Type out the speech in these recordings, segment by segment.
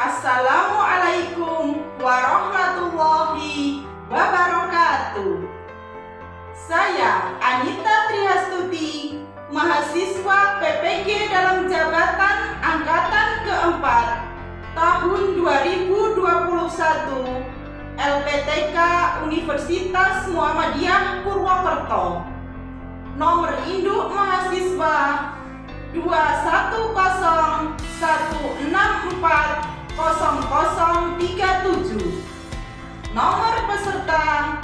Assalamualaikum warahmatullahi wabarakatuh. Saya Anita Trihastuti, mahasiswa PPG dalam jabatan Angkatan keempat tahun 2021 LPTK Universitas Muhammadiyah Purwokerto. Nomor induk mahasiswa 21016400037. Nomor peserta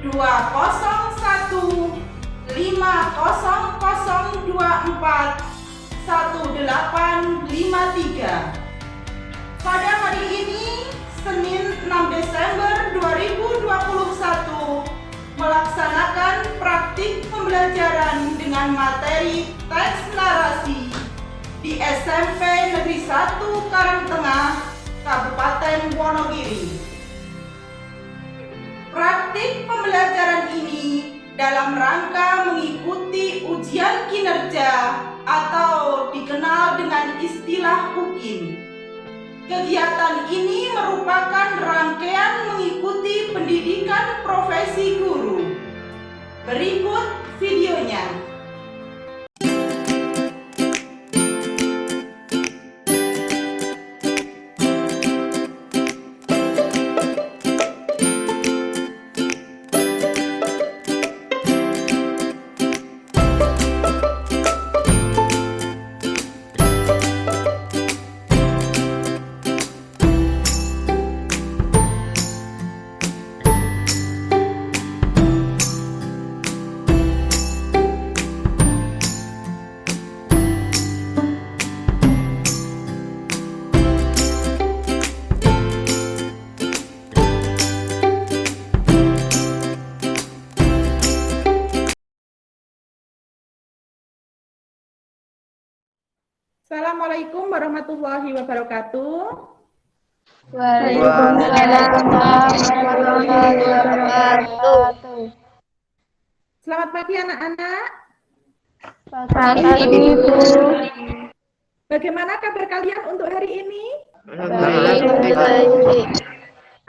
20150241853. Pada hari ini, Senin 6 Desember 2021, melaksanakan praktik pembelajaran dengan materi teks narasi di SMP Negeri 1 Karangtengah, Kabupaten Wonogiri. Praktik pembelajaran ini dalam rangka mengikuti ujian kinerja atau dikenal dengan istilah UKIN. Kegiatan ini merupakan rangkaian mengikuti pendidikan profesi guru. Berikut videonya. Assalamualaikum warahmatullahi wabarakatuh. Waalaikumsalam warahmatullahi wabarakatuh. Selamat pagi anak-anak. Pagi Ibu. Bagaimana kabar kalian untuk hari ini? Baik.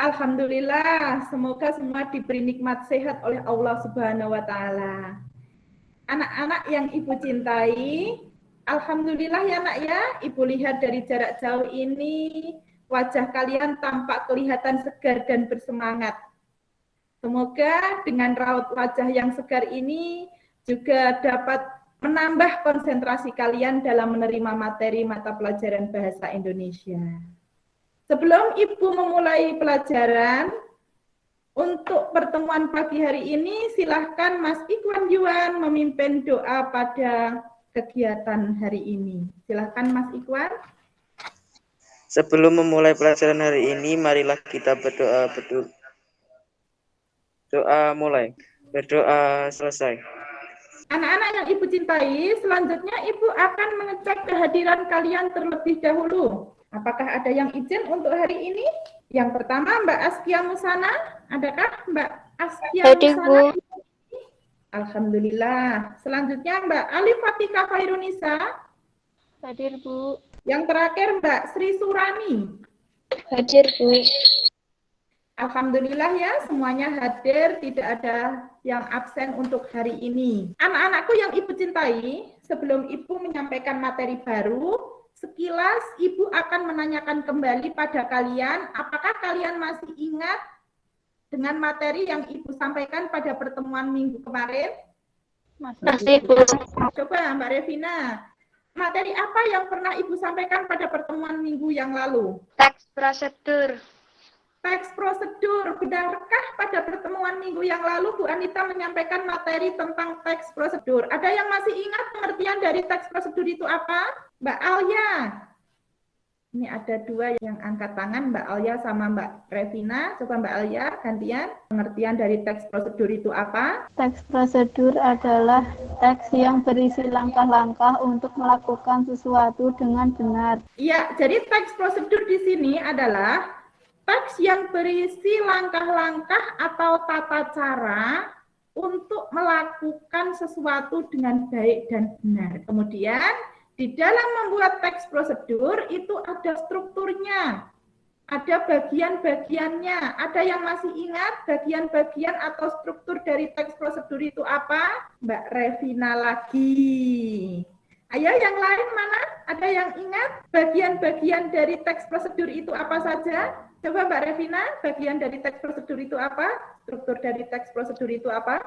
Alhamdulillah, semoga semua diberi nikmat sehat oleh Allah Subhanahu wa Ta'ala. Anak-anak yang Ibu cintai, alhamdulillah ya nak ya, Ibu lihat dari jarak jauh ini, wajah kalian tampak kelihatan segar dan bersemangat. Semoga dengan raut wajah yang segar ini juga dapat menambah konsentrasi kalian dalam menerima materi mata pelajaran Bahasa Indonesia. Sebelum Ibu memulai pelajaran, untuk pertemuan pagi hari ini, silahkan Mas Ikhwan Yuan memimpin doa pada kegiatan hari ini. Silahkan Mas Ikhwan. Sebelum memulai pelajaran hari ini, marilah kita berdoa. Doa mulai, berdoa selesai. Anak-anak yang Ibu cintai, selanjutnya Ibu akan mengecek kehadiran kalian terlebih dahulu. Apakah ada yang izin untuk hari ini? Yang pertama Mbak Askia Musana, adakah Mbak Askia Musana? Alhamdulillah. Selanjutnya Mbak Ali Fatika Khairunisa. Hadir Bu. Yang terakhir Mbak Sri Surani. Hadir Bu. Alhamdulillah ya, semuanya hadir, tidak ada yang absen untuk hari ini. Anak-anakku yang Ibu cintai, sebelum Ibu menyampaikan materi baru, sekilas Ibu akan menanyakan kembali pada kalian, apakah kalian masih ingat dengan materi yang Ibu sampaikan pada pertemuan minggu kemarin? Masih Bu. Coba Mbak Revina, materi apa yang pernah Ibu sampaikan pada pertemuan minggu yang lalu? Teks prosedur. Teks prosedur, benarkah pada pertemuan minggu yang lalu Bu Anita menyampaikan materi tentang teks prosedur? Ada yang masih ingat pengertian dari teks prosedur itu apa? Mbak Alia. Ini ada dua yang angkat tangan, Mbak Alia sama Mbak Revina. Coba Mbak Alia, gantian. Pengertian dari teks prosedur itu apa? Teks prosedur adalah teks yang berisi langkah-langkah untuk melakukan sesuatu dengan benar. Iya, jadi teks prosedur di sini adalah teks yang berisi langkah-langkah atau tata cara untuk melakukan sesuatu dengan baik dan benar. Kemudian, di dalam membuat teks prosedur itu ada strukturnya. Ada bagian-bagiannya. Ada yang masih ingat bagian-bagian atau struktur dari teks prosedur itu apa? Mbak Revina lagi. Ayo yang lain mana? Ada yang ingat bagian-bagian dari teks prosedur itu apa saja? Coba Mbak Revina, bagian dari teks prosedur itu apa? Struktur dari teks prosedur itu apa?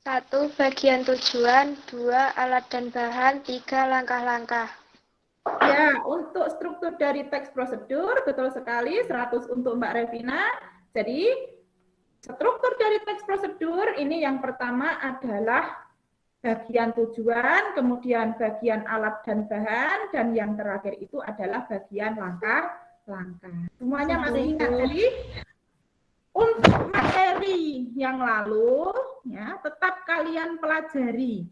1. Bagian tujuan. 2. Alat dan bahan. 3. Langkah-langkah. Ya, untuk struktur dari teks prosedur, betul sekali, 100 untuk Mbak Revina. Jadi, struktur dari teks prosedur ini yang pertama adalah bagian tujuan, kemudian bagian alat dan bahan, dan yang terakhir itu adalah bagian langkah-langkah. Semuanya masih ingat. Jadi, untuk materi yang lalu, ya, tetap kalian pelajari.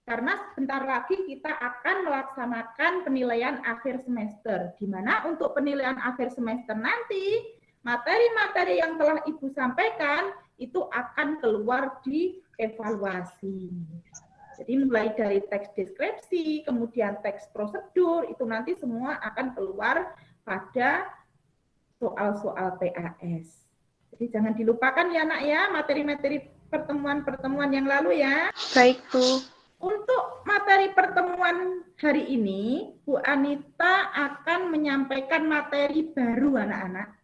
Karena sebentar lagi kita akan melaksanakan penilaian akhir semester. Di mana untuk penilaian akhir semester nanti, materi-materi yang telah Ibu sampaikan itu akan keluar di evaluasi. Jadi mulai dari teks deskripsi, kemudian teks prosedur, itu nanti semua akan keluar pada soal-soal PAS. Jadi jangan dilupakan ya nak ya, materi-materi pertemuan-pertemuan yang lalu ya. Baik, Bu. Untuk materi pertemuan hari ini, Bu Anita akan menyampaikan materi baru anak-anak,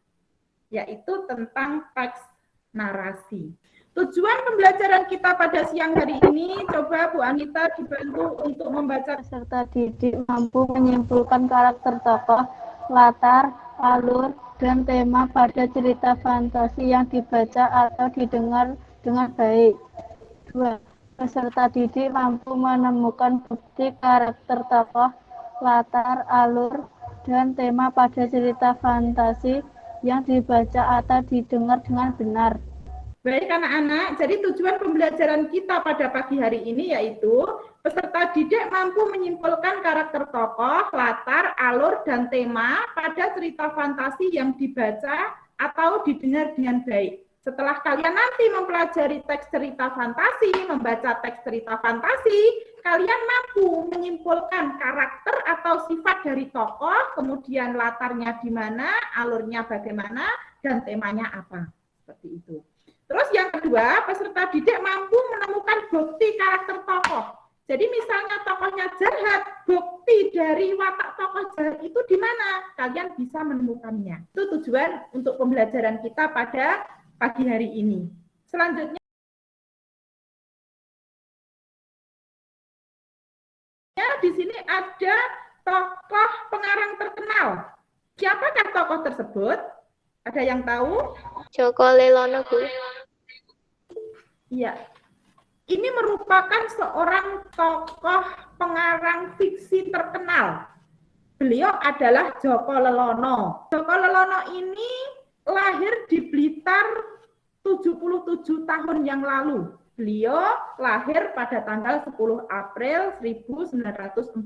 yaitu tentang teks narasi. Tujuan pembelajaran kita pada siang hari ini, coba Bu Anita dibantu untuk membaca. Peserta didik mampu menyimpulkan karakter tokoh, latar, alur, dan tema pada cerita fantasi yang dibaca atau didengar dengan baik. 2. Peserta didik mampu menemukan bukti karakter tokoh, latar, alur, dan tema pada cerita fantasi yang dibaca atau didengar dengan benar. Baik anak-anak, jadi tujuan pembelajaran kita pada pagi hari ini yaitu peserta didik mampu menyimpulkan karakter tokoh, latar, alur, dan tema pada cerita fantasi yang dibaca atau didengar dengan baik. Setelah kalian nanti mempelajari teks cerita fantasi, membaca teks cerita fantasi, kalian mampu menyimpulkan karakter atau sifat dari tokoh, kemudian latarnya di mana, alurnya bagaimana, dan temanya apa. Seperti itu. Terus yang kedua, peserta didik mampu menemukan bukti karakter tokoh. Jadi misalnya tokohnya jahat, bukti dari watak tokoh jahat itu di mana? Kalian bisa menemukannya. Itu tujuan untuk pembelajaran kita pada pagi hari ini. Selanjutnya, di sini ada tokoh pengarang terkenal. Siapakah tokoh tersebut? Ada yang tahu? Joko Lelono, Bu. Iya. Ini merupakan seorang tokoh pengarang fiksi terkenal. Beliau adalah Joko Lelono. Joko Lelono ini lahir di Blitar 77 tahun yang lalu. Beliau lahir pada tanggal 10 April 1944.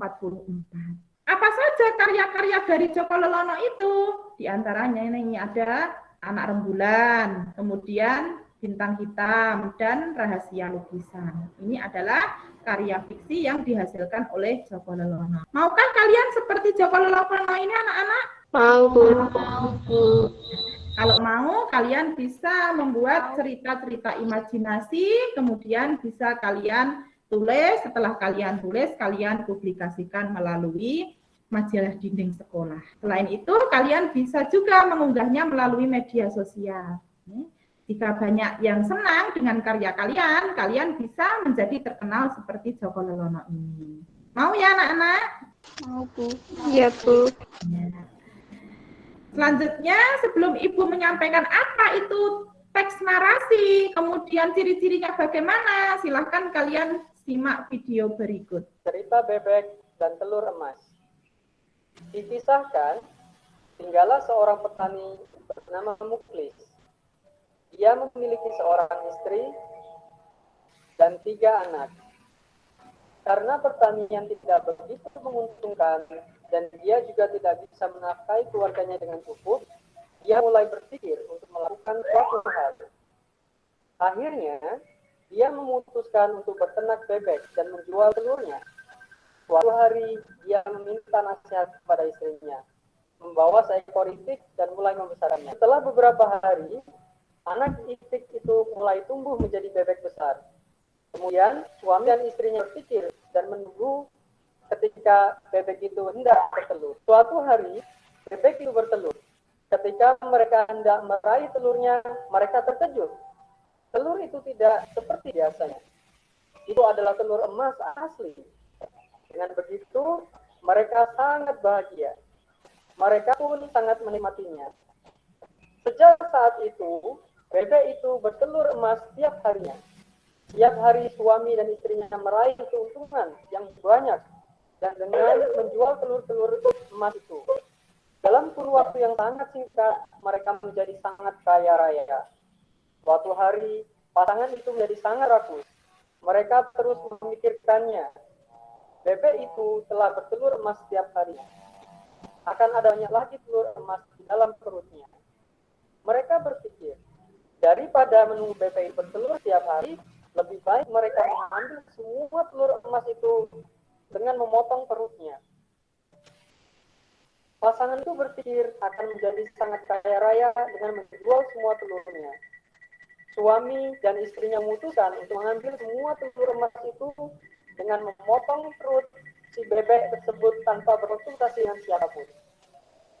Apa saja karya-karya dari Joko Lelono itu? Di antaranya ini ada Anak Rembulan, kemudian Bintang Hitam, dan Rahasia Lukisan. Ini adalah karya fiksi yang dihasilkan oleh Joko Lelono. Maukah kalian seperti Joko Lelono ini anak-anak? Mau, Bu. Kalau mau, kalian bisa membuat cerita-cerita imajinasi, kemudian bisa kalian tulis, setelah kalian tulis, kalian publikasikan melalui majalah dinding sekolah. Selain itu, kalian bisa juga mengunggahnya melalui media sosial. Jika banyak yang senang dengan karya kalian, kalian bisa menjadi terkenal seperti Joko Lelono ini. Mau ya anak-anak? Mau, Bu. Iya, Bu. Ya. Selanjutnya, sebelum Ibu menyampaikan apa itu teks narasi, kemudian ciri-cirinya bagaimana, silahkan kalian simak video berikut. Cerita bebek dan telur emas. Dikisahkan, tinggallah seorang petani bernama Muklis. Ia memiliki seorang istri dan 3 anak. Karena pertanian tidak begitu menguntungkan dan dia juga tidak bisa menafkahi keluarganya dengan cukup, dia mulai berpikir untuk melakukan suatu hal. Akhirnya, dia memutuskan untuk berternak bebek dan menjual telurnya. Suatu hari, dia meminta nasihat kepada istrinya. membawa seekor itik dan mulai membesarkannya. Setelah beberapa hari, anak itik itu mulai tumbuh menjadi bebek besar. Kemudian suami dan istrinya berpikir dan menunggu ketika bebek itu hendak bertelur. Suatu hari, bebek itu bertelur. Ketika mereka hendak meraih telurnya, mereka terkejut. Telur itu tidak seperti biasanya. Itu adalah telur emas asli. Dengan begitu, mereka sangat bahagia. Mereka pun sangat menikmatinya. Sejak saat itu, bebek itu bertelur emas setiap harinya. Setiap hari suami dan istrinya meraih keuntungan yang banyak dan dengan menjual telur-telur emas itu. Dalam kurun waktu yang sangat singkat, mereka menjadi sangat kaya raya. Suatu hari, pasangan itu menjadi sangat rakus. Mereka terus memikirkannya. Bebek itu telah bertelur emas setiap hari. Akan ada banyak lagi telur emas di dalam perutnya. Mereka berpikir, daripada menunggu bebek bertelur setiap hari, lebih baik mereka mengambil semua telur emas itu dengan memotong perutnya. Pasangan itu berpikir akan menjadi sangat kaya raya dengan menjual semua telurnya. Suami dan istrinya memutuskan untuk mengambil semua telur emas itu dengan memotong perut si bebek tersebut tanpa berkonsultasi dengan siapapun.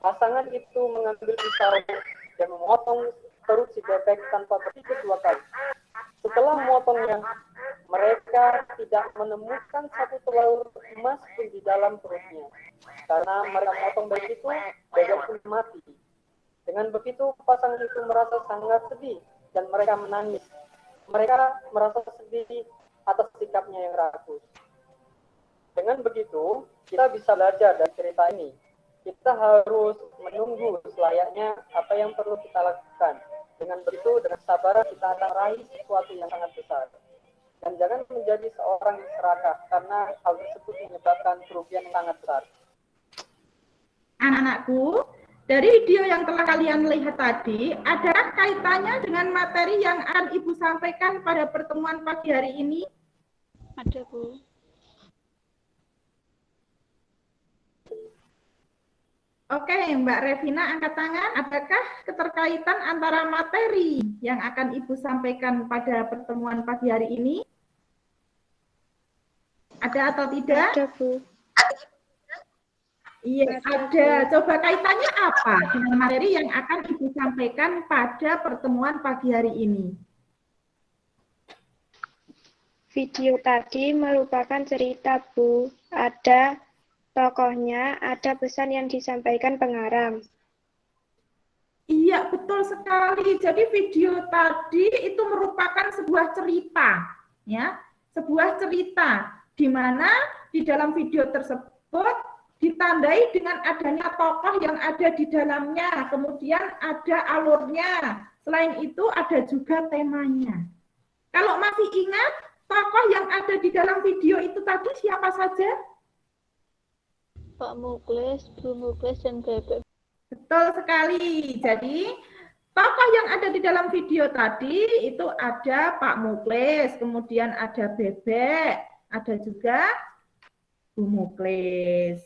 Pasangan itu mengambil pisau dan memotong perut si bebek tanpa berpikir dua kali. Setelah memotongnya, mereka tidak menemukan satu telur emas pun di dalam perutnya. Karena mereka memotong bebek itu, bebek pun mati. Dengan begitu, pasangan itu merasa sangat sedih dan mereka menangis. Mereka merasa sedih atas sikapnya yang rakus. Dengan begitu, kita bisa belajar dari cerita ini. Kita harus menunggu selayaknya apa yang perlu kita lakukan. Dengan begitu, dengan sabar kita akan meraih sesuatu yang sangat besar. Dan jangan menjadi seorang yang serakah, karena hal tersebut menyebabkan kerugian yang sangat besar. Anak-anakku, dari video yang telah kalian lihat tadi, adakah kaitannya dengan materi yang akan Ibu sampaikan pada pertemuan pagi hari ini? Ada, Bu. Oke, Mbak Revina angkat tangan. Adakah keterkaitan antara materi yang akan Ibu sampaikan pada pertemuan pagi hari ini? Ada atau tidak? Ada, Bu. Iya, ada. Coba kaitannya apa dengan materi yang akan Ibu sampaikan pada pertemuan pagi hari ini? Video tadi merupakan cerita, Bu. Ada tokohnya, ada pesan yang disampaikan pengarang. Iya, betul sekali. Jadi video tadi itu merupakan sebuah cerita, ya, sebuah cerita di mana di dalam video tersebut ditandai dengan adanya tokoh yang ada di dalamnya, kemudian ada alurnya. Selain itu ada juga temanya. Kalau masih ingat tokoh yang ada di dalam video itu tadi siapa saja? Pak Muklis, Bu Muklis, dan Bebek. Betul sekali. Jadi, tokoh yang ada di dalam video tadi itu ada Pak Muklis, kemudian ada Bebek, ada juga Bu Muklis.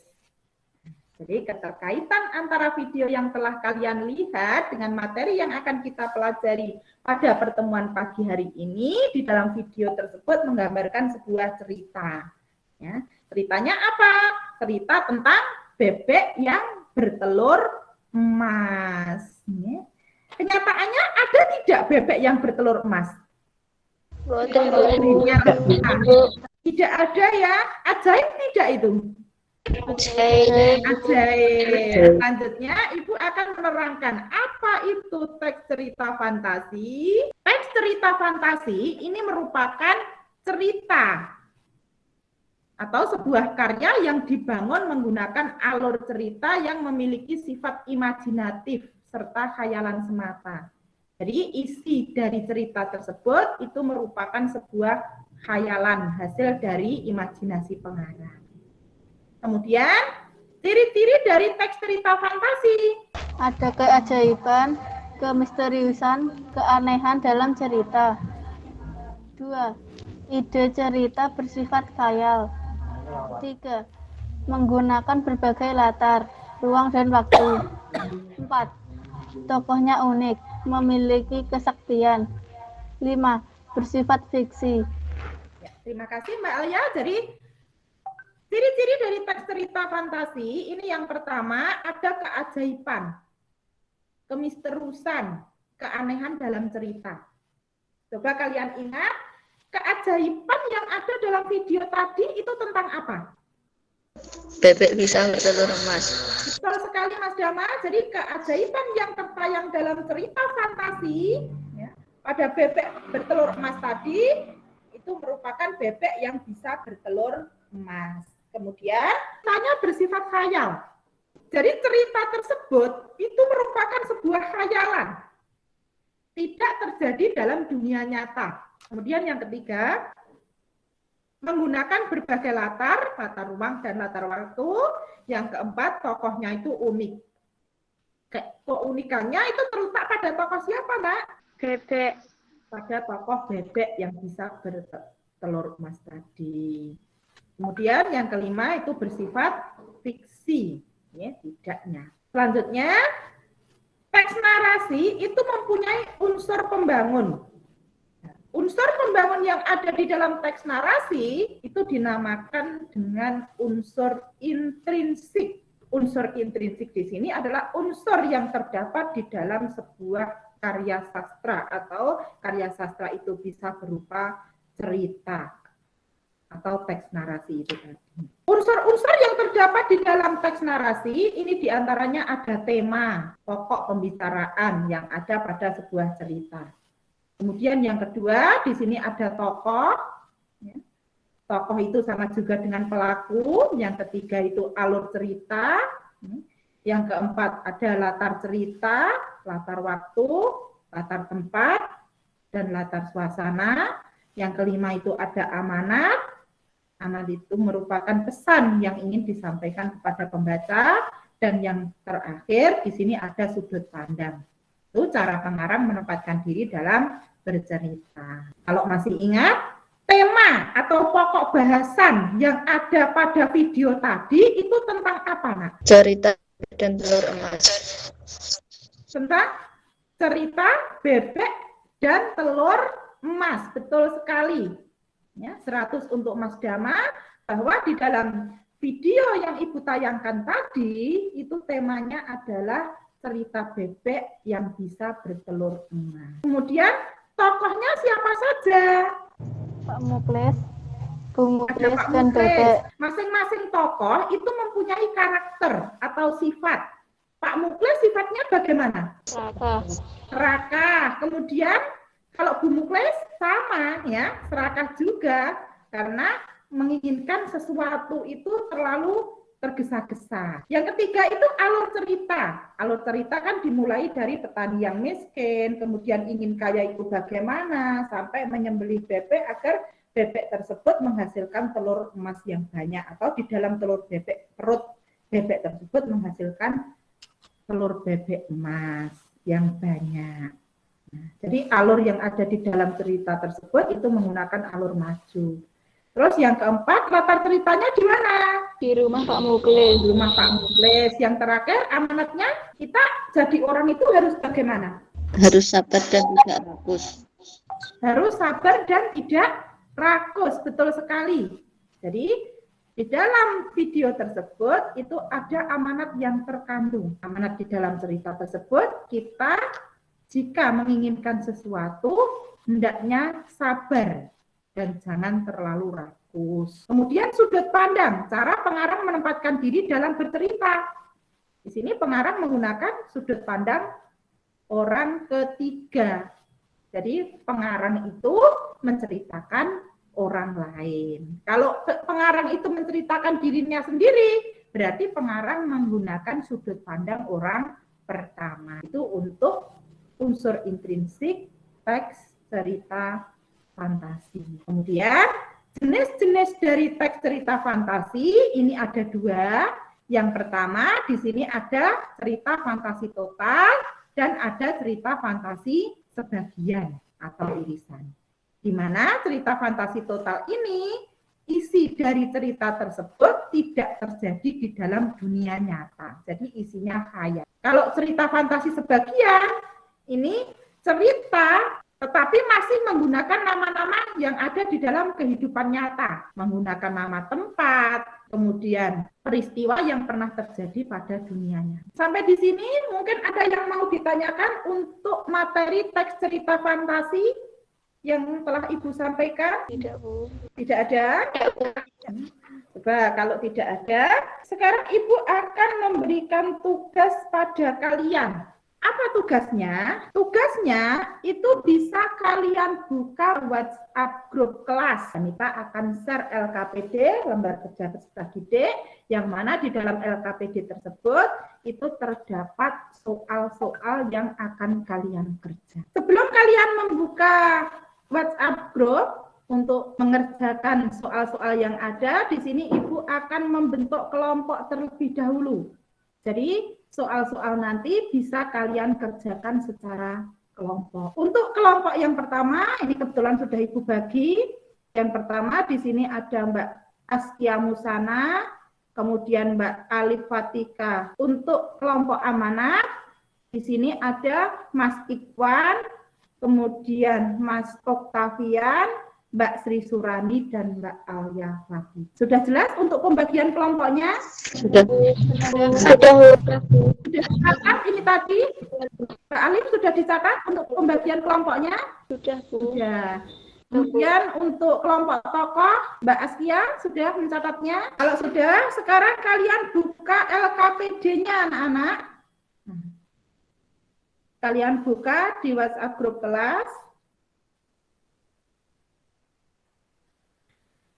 Jadi, keterkaitan antara video yang telah kalian lihat dengan materi yang akan kita pelajari pada pertemuan pagi hari ini, di dalam video tersebut menggambarkan sebuah cerita. Ya. Ceritanya apa? Cerita tentang bebek yang bertelur emas. Ya. Kenyataannya ada tidak bebek yang bertelur emas? Tidak ada ya. Ajaib tidak itu? Ajaib. Selanjutnya Ibu akan menerangkan apa itu teks cerita fantasi. Teks cerita fantasi ini merupakan cerita atau sebuah karya yang dibangun menggunakan alur cerita yang memiliki sifat imajinatif serta khayalan semata. Jadi isi dari cerita tersebut itu merupakan sebuah khayalan hasil dari imajinasi pengarang. Kemudian ciri-ciri dari teks cerita fantasi. Ada keajaiban, kemisteriusan, keanehan dalam cerita. 2. Ide cerita bersifat khayal. 3. Menggunakan berbagai latar. ruang dan waktu. 4. Tokohnya unik, memiliki kesaktian. 5. Bersifat fiksi. Ya, terima kasih Mbak Alia. Jadi ciri-ciri dari teks cerita fantasi ini yang pertama ada keajaiban, kemisteriusan, keanehan dalam cerita. Coba kalian ingat, keajaiban yang ada dalam video tadi itu tentang apa? Bebek bisa bertelur emas. Betul sekali Mas Dama. Jadi keajaiban yang tertayang dalam cerita fantasi ya, pada bebek bertelur emas tadi itu merupakan bebek yang bisa bertelur emas. Kemudian tanya bersifat khayal. Jadi cerita tersebut itu merupakan sebuah khayalan. Tidak terjadi dalam dunia nyata. Kemudian yang ketiga, menggunakan berbagai latar ruang dan latar waktu. Yang keempat, tokohnya itu unik. Keunikannya itu terletak pada tokoh siapa, Mbak? Bebek. Pada tokoh bebek yang bisa bertelur emas tadi. Kemudian yang kelima itu bersifat fiksi, ya, tidaknya. Selanjutnya, teks narasi itu mempunyai unsur pembangun. Unsur pembangun yang ada di dalam teks narasi itu dinamakan dengan unsur intrinsik. Unsur intrinsik di sini adalah unsur yang terdapat di dalam sebuah karya sastra, atau karya sastra itu bisa berupa cerita atau teks narasi itu tadi. Unsur-unsur yang terdapat di dalam teks narasi ini diantaranya ada tema, pokok pembicaraan yang ada pada sebuah cerita. Kemudian yang kedua, di sini ada tokoh. Ya. Tokoh itu sama juga dengan pelaku. Yang ketiga itu alur cerita. Yang keempat ada latar cerita, latar waktu, latar tempat, dan latar suasana. Yang kelima itu ada amanat. Amanat itu merupakan pesan yang ingin disampaikan kepada pembaca. Dan yang terakhir di sini ada sudut pandang. Itu cara pengarang menempatkan diri dalam bercerita. Kalau masih ingat, tema atau pokok bahasan yang ada pada video tadi itu tentang apa, Nak? Cerita dan telur emas. Tentang cerita bebek dan telur emas. Betul sekali. Ya, 100 untuk Mas Dama, bahwa di dalam video yang Ibu tayangkan tadi itu temanya adalah cerita bebek yang bisa bertelur emas. Kemudian tokohnya siapa saja? Pak Muklis, Bu Muklis, dan bebek. Masing-masing tokoh itu mempunyai karakter atau sifat. Pak Muklis sifatnya bagaimana? Serakah. Kemudian kalau Bu Muklis sama ya, serakah juga, karena menginginkan sesuatu itu terlalu tergesa-gesa. Yang ketiga itu alur cerita. Alur cerita kan dimulai dari petani yang miskin, kemudian ingin kaya itu bagaimana, sampai menyembelih bebek agar bebek tersebut menghasilkan telur emas yang banyak, atau di dalam telur bebek, perut bebek tersebut menghasilkan telur bebek emas yang banyak. Nah, jadi alur yang ada di dalam cerita tersebut itu menggunakan alur maju. Terus yang keempat, latar ceritanya di mana? Di rumah Pak Muklis. Di rumah Pak Muklis. Yang terakhir, amanatnya kita jadi orang itu harus bagaimana? Harus sabar dan tidak rakus. Harus sabar dan tidak rakus, betul sekali. Jadi di dalam video tersebut itu ada amanat yang terkandung. Amanat di dalam cerita tersebut, kita jika menginginkan sesuatu hendaknya sabar dan jangan terlalu rakus. Kemudian sudut pandang, cara pengarang menempatkan diri dalam bercerita. Di sini pengarang menggunakan sudut pandang orang ketiga. Jadi pengarang itu menceritakan orang lain. Kalau pengarang itu menceritakan dirinya sendiri, berarti pengarang menggunakan sudut pandang orang pertama. Itu untuk unsur intrinsik teks cerita fantasi. Kemudian jenis-jenis dari teks cerita fantasi ini ada dua. Yang pertama di sini ada cerita fantasi total dan ada cerita fantasi sebagian atau irisan. Di mana cerita fantasi total ini isi dari cerita tersebut tidak terjadi di dalam dunia nyata. Jadi isinya khayal. Kalau cerita fantasi sebagian, ini cerita tetapi masih menggunakan nama-nama yang ada di dalam kehidupan nyata. Menggunakan nama tempat, kemudian peristiwa yang pernah terjadi pada dunianya. Sampai di sini mungkin ada yang mau ditanyakan untuk materi teks cerita fantasi yang telah Ibu sampaikan? Tidak, Bu. Tidak ada? Coba kalau tidak ada, sekarang Ibu akan memberikan tugas pada kalian. Apa tugasnya? Tugasnya itu bisa kalian buka WhatsApp grup kelas. Anita akan share LKPD, lembar kerja peserta didik, yang mana di dalam LKPD tersebut itu terdapat soal-soal yang akan kalian kerja. Sebelum kalian membuka WhatsApp group untuk mengerjakan soal-soal yang ada, di sini Ibu akan membentuk kelompok terlebih dahulu. Jadi soal-soal nanti bisa kalian kerjakan secara kelompok. Untuk kelompok yang pertama, ini kebetulan sudah Ibu bagi. Yang pertama di sini ada Mbak Askia Musana, kemudian Mbak Alif Fatika. Untuk kelompok amanat, di sini ada Mas Ikhwan, kemudian Mas Oktavian, Mbak Sri Surani, dan Mbak Alia Rafi. Sudah jelas untuk pembagian kelompoknya? Sudah. Sudah dicatat ini tadi? Mbak Alif sudah dicatat untuk pembagian kelompoknya? Sudah, Bu. Sudah. Kemudian untuk kelompok tokoh, Mbak Askia sudah mencatatnya? Kalau sudah, sekarang kalian buka LKPD-nya anak-anak. Kalian buka di WhatsApp grup kelas.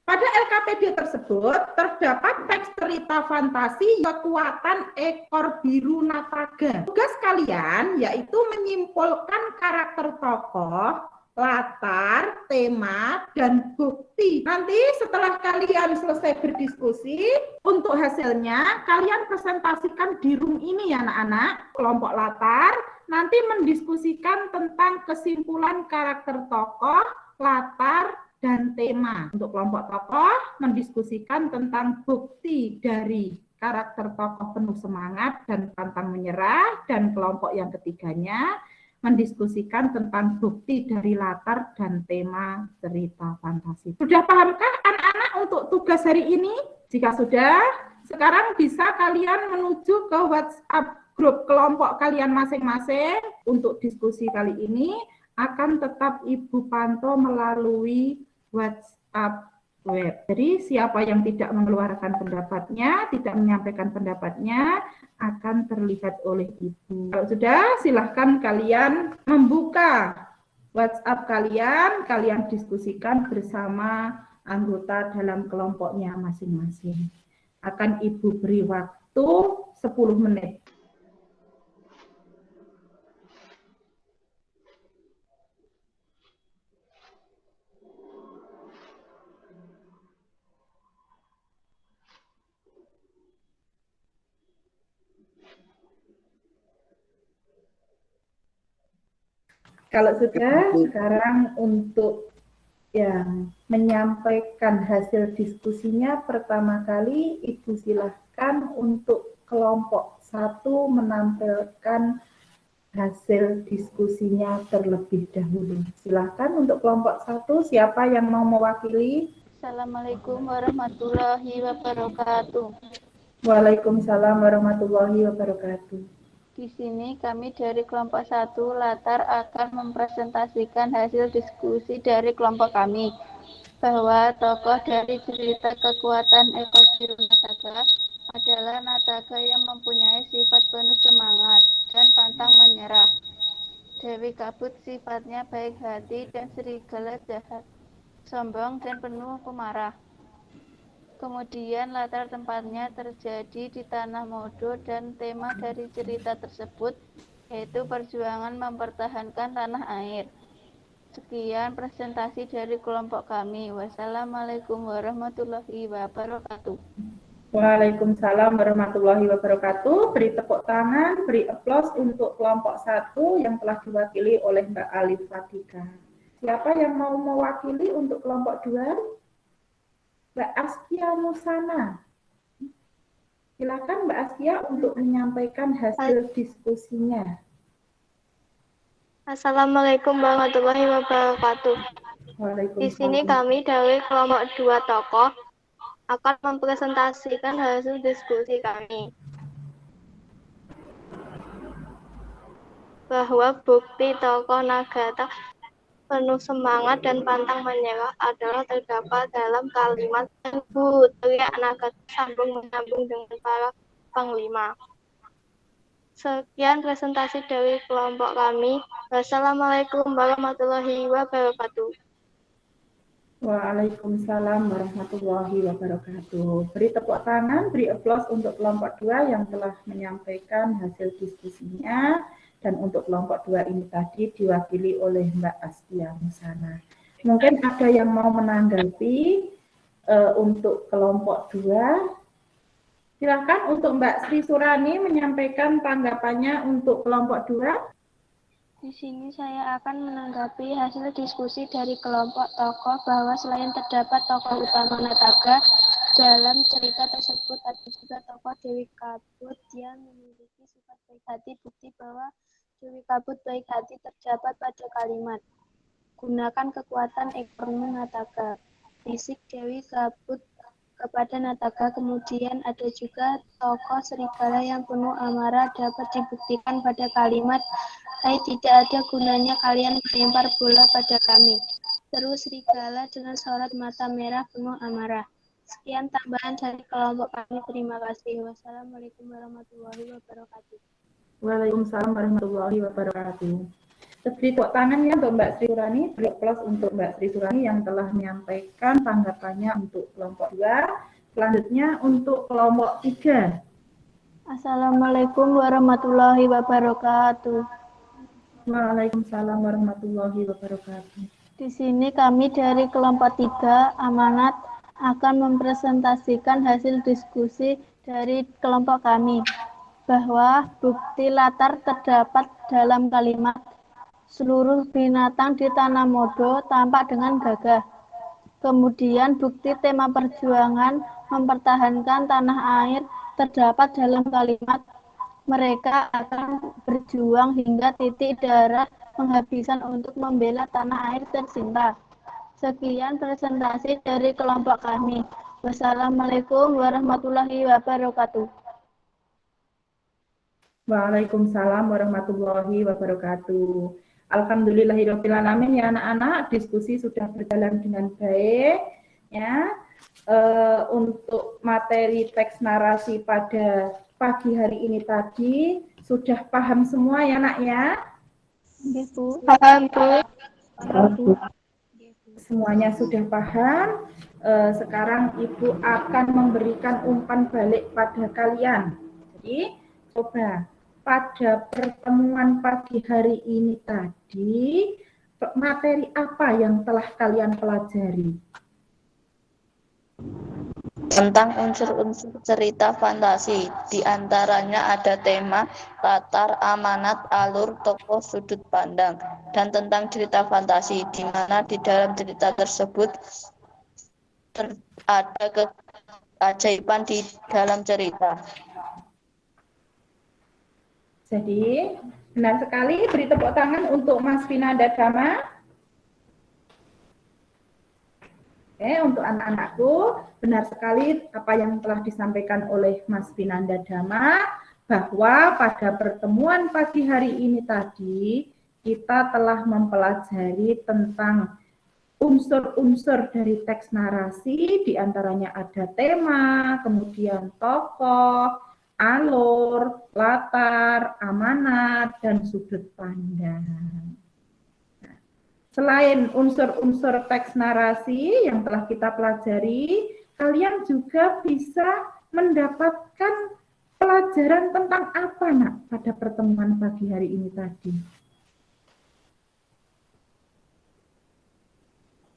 Pada LKPD tersebut terdapat teks cerita fantasi kekuatan ekor biru nataga. Tugas kalian yaitu menyimpulkan karakter tokoh, latar, tema, dan bukti. Nanti setelah kalian selesai berdiskusi, untuk hasilnya kalian presentasikan di room ini ya anak-anak. Kelompok latar nanti mendiskusikan tentang kesimpulan karakter tokoh, latar, dan tema. Untuk kelompok tokoh mendiskusikan tentang bukti dari karakter tokoh penuh semangat dan pantang menyerah, dan kelompok yang ketiganya mendiskusikan tentang bukti dari latar dan tema cerita fantasi. Sudah pahamkah anak-anak untuk tugas hari ini? Jika sudah, sekarang bisa kalian menuju ke WhatsApp grup kelompok kalian masing-masing. Untuk diskusi kali ini akan tetap Ibu pantau melalui WhatsApp web. Jadi siapa yang tidak mengeluarkan pendapatnya, tidak menyampaikan pendapatnya, akan terlihat oleh Ibu. Kalau sudah, silahkan kalian membuka WhatsApp kalian diskusikan bersama anggota dalam kelompoknya masing-masing. Akan Ibu beri waktu 10 menit. Kalau sudah, sekarang untuk yang menyampaikan hasil diskusinya pertama kali, Ibu silahkan untuk kelompok 1 menampilkan hasil diskusinya terlebih dahulu. Silahkan untuk kelompok 1, siapa yang mau mewakili? Assalamualaikum warahmatullahi wabarakatuh. Waalaikumsalam warahmatullahi wabarakatuh. Di sini kami dari kelompok 1 latar akan mempresentasikan hasil diskusi dari kelompok kami bahwa tokoh dari cerita kekuatan ekor biru nataga adalah nataga yang mempunyai sifat penuh semangat dan pantang menyerah. Dewi Kabut sifatnya baik hati dan serigala jahat, sombong dan penuh pemarah. Kemudian latar tempatnya terjadi di Tanah Modo dan tema dari cerita tersebut yaitu perjuangan mempertahankan tanah air. Sekian presentasi dari kelompok kami. Wassalamualaikum warahmatullahi wabarakatuh. Waalaikumsalam warahmatullahi wabarakatuh. Beri tepuk tangan, beri aplaus untuk kelompok 1 yang telah diwakili oleh Mbak Alif Fatika. Siapa yang mau mewakili untuk kelompok 2? Mbak Askia Musana. Silakan Mbak Askia untuk menyampaikan hasil diskusinya. Assalamualaikum warahmatullahi wabarakatuh. Di sini Waalaikumsalam. kami dari kelompok 2 tokoh akan mempresentasikan hasil diskusi kami. Bahwa bukti tokoh Nagata penuh semangat dan pantang menyerah adalah terdapat dalam kalimat "Bu", teriak Nagata sambung menyambung dengan para panglima. Sekian presentasi dari kelompok kami. Wassalamualaikum warahmatullahi wabarakatuh. Waalaikumsalam warahmatullahi wabarakatuh. Beri tepuk tangan, beri aplaus untuk kelompok 2 yang telah menyampaikan hasil diskusinya. Dan untuk kelompok 2 ini tadi diwakili oleh Mbak Askia Musana. Mungkin ada yang mau menanggapi untuk kelompok 2. Silakan untuk Mbak Sri Surani menyampaikan tanggapannya untuk kelompok 2. Di sini saya akan menanggapi hasil diskusi dari kelompok tokoh bahwa selain terdapat tokoh utama Nataga, dalam cerita tersebut ada juga tokoh Dewi Kabut yang memiliki sifat baik hati. Bukti bahwa Dewi Kabut baik hati terdapat pada kalimat gunakan kekuatan ekormu Nataga. Fisik Dewi Kabut kepada Nataga. Kemudian ada juga tokoh serigala yang penuh amarah dapat dibuktikan pada kalimat tidak ada gunanya kalian melempar bola pada kami. Terus serigala dengan sorot mata merah penuh amarah. Sekian tambahan dari kelompok kami. Terima kasih. Wassalamualaikum warahmatullahi wabarakatuh. Waalaikumsalam warahmatullahi wabarakatuh. Beri tepuk tangan ya untuk Mbak Sri Surani, beri aplaus untuk Mbak Sri Surani yang telah menyampaikan tanggapannya untuk kelompok 2. Selanjutnya untuk kelompok 3. Assalamualaikum warahmatullahi wabarakatuh. Waalaikumsalam warahmatullahi wabarakatuh. Di sini kami dari kelompok 3 Amanat akan mempresentasikan hasil diskusi dari kelompok kami bahwa bukti latar terdapat dalam kalimat seluruh binatang di Tanah Modo tampak dengan gagah. Kemudian bukti tema perjuangan mempertahankan tanah air terdapat dalam kalimat mereka akan berjuang hingga titik darah penghabisan untuk membela tanah air tercinta. Sekian presentasi dari kelompok kami. Wassalamualaikum warahmatullahi wabarakatuh. Waalaikumsalam warahmatullahi wabarakatuh. Alhamdulillahirrahmanirrahim ya anak-anak, diskusi sudah berjalan dengan baik ya. Untuk materi teks narasi pada pagi hari ini tadi sudah paham semua ya nak ya? Bu. Paham, Bu. Semuanya sudah paham. Sekarang Ibu akan memberikan umpan balik pada kalian. Jadi coba pada pertemuan pagi hari ini tadi, materi apa yang telah kalian pelajari? Tentang unsur-unsur cerita fantasi, di antaranya ada tema, latar, amanat, alur, tokoh, sudut pandang, dan tentang cerita fantasi, di mana di dalam cerita tersebut ada keajaiban di dalam cerita. Jadi, benar sekali, beri tepuk tangan untuk Mas Vinanda Dama. Oke, untuk anak-anakku, benar sekali apa yang telah disampaikan oleh Mas Vinanda Dama, bahwa pada pertemuan pagi hari ini tadi, kita telah mempelajari tentang unsur-unsur dari teks narasi, diantaranya ada tema, kemudian tokoh, alur, latar, amanat, dan sudut pandang. Nah, selain unsur-unsur teks narasi yang telah kita pelajari, kalian juga bisa mendapatkan pelajaran tentang apa nak pada pertemuan pagi hari ini tadi?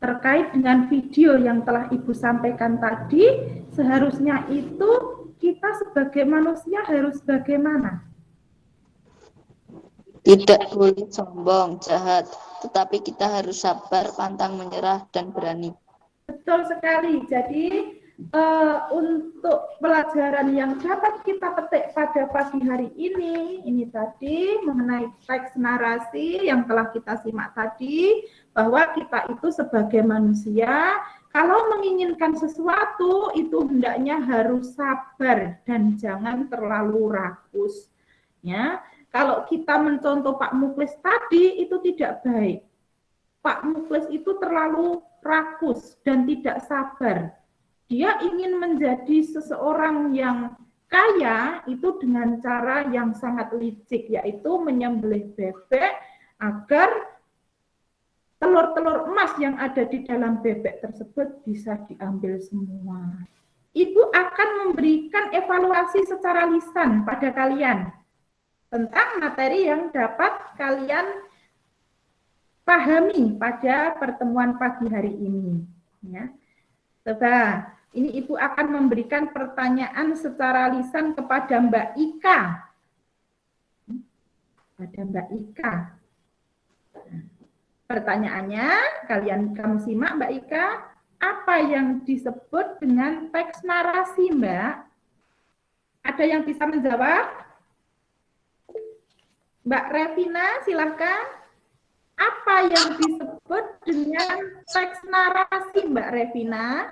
Terkait dengan video yang telah Ibu sampaikan tadi, seharusnya itu kita sebagai manusia harus bagaimana? Tidak boleh sombong, jahat, tetapi kita harus sabar, pantang menyerah, dan berani. Betul sekali. Jadi untuk pelajaran yang dapat kita petik pada pagi hari ini tadi mengenai teks narasi yang telah kita simak tadi, bahwa kita itu sebagai manusia, kalau menginginkan sesuatu itu hendaknya harus sabar dan jangan terlalu rakus. Ya, kalau kita mencontoh Pak Muklis tadi itu tidak baik. Pak Muklis itu terlalu rakus dan tidak sabar. Dia ingin menjadi seseorang yang kaya itu dengan cara yang sangat licik, yaitu menyembelih bebek agar telur-telur emas yang ada di dalam bebek tersebut bisa diambil semua. Ibu akan memberikan evaluasi secara lisan pada kalian tentang materi yang dapat kalian pahami pada pertemuan pagi hari ini. Ya. Coba, ini Ibu akan memberikan pertanyaan secara lisan kepada Mbak Ika. Pada Mbak Ika. Pertanyaannya, kamu simak Mbak Ika, apa yang disebut dengan teks narasi, Mbak? Ada yang bisa menjawab? Mbak Revina, silahkan. Apa yang disebut dengan teks narasi, Mbak Revina?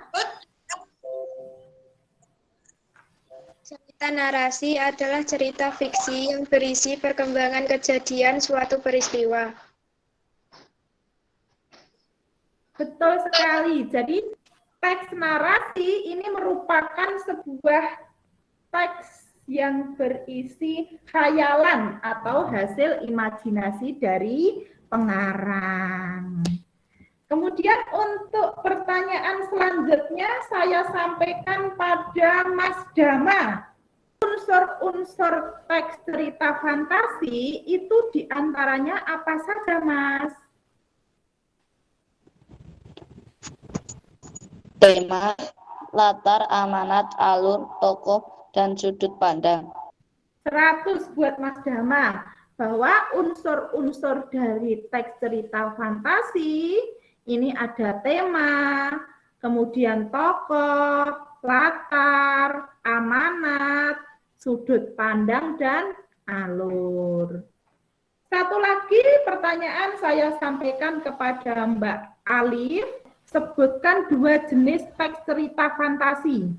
Cerita narasi adalah cerita fiksi yang berisi perkembangan kejadian suatu peristiwa. Betul sekali. Jadi teks narasi ini merupakan sebuah teks yang berisi khayalan atau hasil imajinasi dari pengarang. Kemudian untuk pertanyaan selanjutnya saya sampaikan pada Mas Dama. Unsur-unsur teks cerita fantasi itu diantaranya apa saja, Mas? Tema, latar, amanat, alur, tokoh, dan sudut pandang. 100 buat Mas Dama. Bahwa unsur-unsur dari teks cerita fantasi ini ada tema, kemudian tokoh, latar, amanat, sudut pandang, dan alur. Satu lagi pertanyaan saya sampaikan kepada Mbak Alif, sebutkan 2 jenis teks cerita fantasi.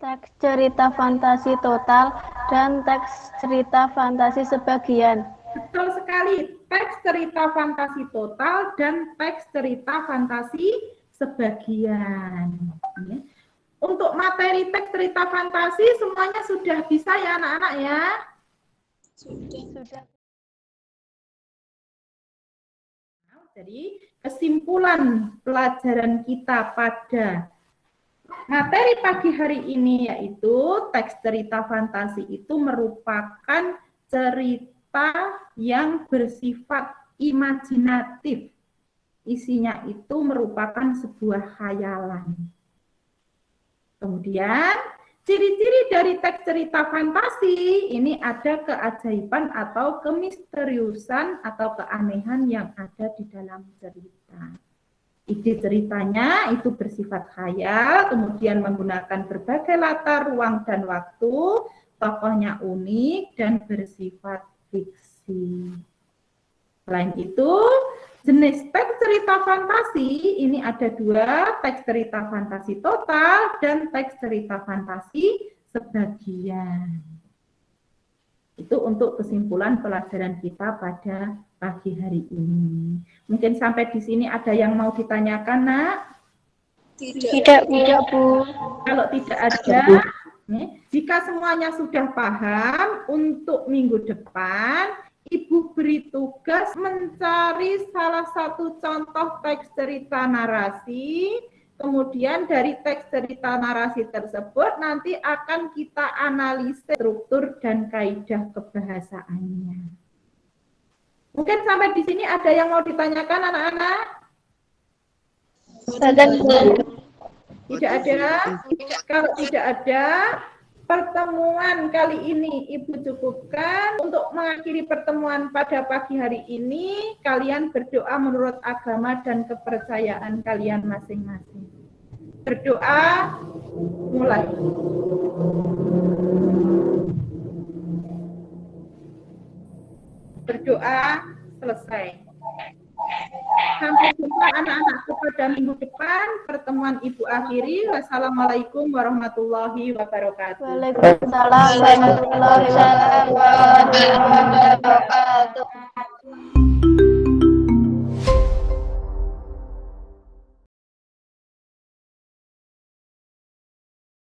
Teks cerita fantasi total dan teks cerita fantasi sebagian. Betul sekali, teks cerita fantasi total dan teks cerita fantasi sebagian. Untuk materi teks cerita fantasi semuanya sudah bisa ya anak-anak ya? Sudah. Jadi kesimpulan pelajaran kita pada materi pagi hari ini yaitu teks cerita fantasi itu merupakan cerita yang bersifat imajinatif. Isinya itu merupakan sebuah khayalan. Kemudian ciri-ciri dari teks cerita fantasi ini ada keajaiban atau kemisteriusan atau keanehan yang ada di dalam cerita. Ide ceritanya itu bersifat khayal, kemudian menggunakan berbagai latar, ruang, dan waktu, tokohnya unik, dan bersifat fiksi. Selain itu, jenis teks cerita fantasi ini ada 2, teks cerita fantasi total dan teks cerita fantasi sebagian. Itu untuk kesimpulan pelajaran kita pada pagi hari ini. Mungkin sampai di sini ada yang mau ditanyakan, Nak? Tidak, Bu. Kalau tidak ada, jika semuanya sudah paham, untuk minggu depan, Ibu beri tugas mencari salah satu contoh teks cerita narasi, kemudian dari teks cerita narasi tersebut nanti akan kita analisis struktur dan kaidah kebahasaannya. Mungkin sampai di sini ada yang mau ditanyakan anak-anak? Tidak ada? Kalau tidak ada, pertemuan kali ini Ibu cukupkan. Untuk mengakhiri pertemuan pada pagi hari ini, kalian berdoa menurut agama dan kepercayaan kalian masing-masing. Berdoa, mulai. Berdoa, selesai. Sampai jumpa anak-anakku pada minggu depan. Pertemuan Ibu akhiri. Wassalamualaikum warahmatullahi wabarakatuh. Waalaikumsalam warahmatullahi wabarakatuh.